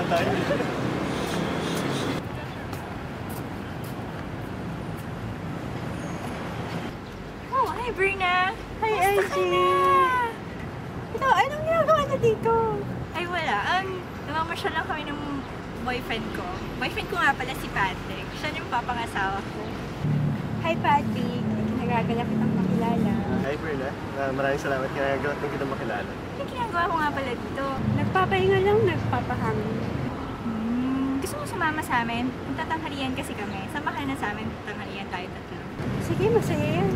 Saan tayo? Oh, hi Berna! Hi, RJ! Ito, anong ginagawa na dito? Ay wala, namamasyal lang kami ng boyfriend ko. Boyfriend ko nga pala si Patrick. Siya yung papangasawa ko. Hi, Patrick. Nagagala kitang makilala. Hi, Berna. Maraming salamat. Kinagawa kong kitang makilala. Ano ginagawa ko nga pala dito? Nagpapahinga lang, nagpapahangin. Gusto mo sumama sa amin? Magtatanghalian kasi kami. Samahan na sa amin, tanghalian tayo tatlo. Sige, masaya yan.